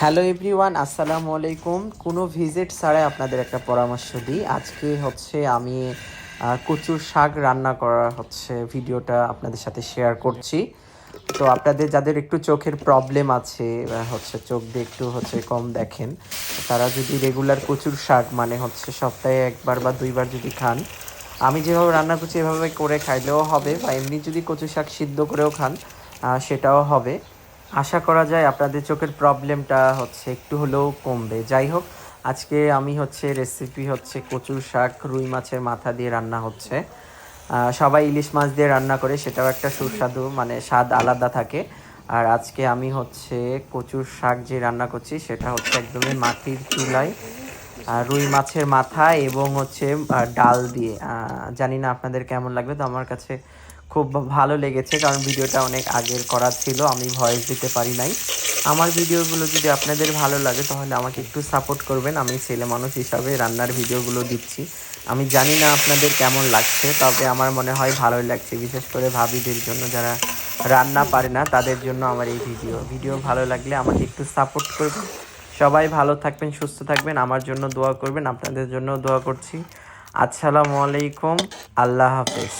Hello everyone, আসসালামু আলাইকুম। কোনো ভিজিট ছাড়াই আপনাদের একটা পরামর্শ দিই। আজকে আমি কচুর শাক রান্না করার ভিডিওটা আপনাদের সাথে শেয়ার করছি। তো আপনাদের যাদের একটু চোখের প্রবলেম আছে বা চোখ দিয়ে একটু কম দেখেন, তারা যদি রেগুলার কচুর শাক মানে সপ্তাহে একবার বা দুইবার যদি খান, আমি যেভাবে রান্না করছি এভাবে করে খাইলেও হবে, বা এমনি যদি কচু শাক সিদ্ধ করেও খান সেটাও হবে। আশা করা যায় আপনাদের চোখের প্রবলেমটা একটু হলেও কমবে। যাই হোক, আজকে আমি রেসিপি কচুর শাক রুই মাছের মাথা দিয়ে রান্না হচ্ছে। সবাই ইলিশ মাছ দিয়ে রান্না করে, সেটাও একটা সুস্বাদু মানে স্বাদ আলাদা থাকে। আর আজকে আমি কচুর শাক যে রান্না করছি সেটা একদমই মাটির চুলায় রুই মাছের মাথা এবং ডাল দিয়ে। জানি না আপনাদের কেমন লাগবে, তো আমার কাছে খুব ভালো লেগেছে, কারণ ভিডিওটা অনেক আগের করা ছিল, আমি ভয়েস দিতে পারি নাই। আমার ভিডিওগুলো যদি আপনাদের ভালো লাগে তাহলে আমাকে একটু সাপোর্ট করবেন। আমি ছেলে মানুষ হিসাবে রান্নার ভিডিওগুলো দিচ্ছি। আমি জানি না আপনাদের কেমন লাগছে, তবে আমার মনে হয় ভালোই লাগছে, বিশেষ করে ভাবিদের জন্য যারা রান্না পারে না তাদের জন্য আমার এই ভিডিও ভালো লাগলে আমাকে একটু সাপোর্ট করবেন। সবাই ভালো থাকবেন, সুস্থ থাকবেন, আমার জন্য দোয়া করবেন, আপনাদের জন্য দোয়া করছি। আসসালামু আলাইকুম, আল্লাহ হাফেজ।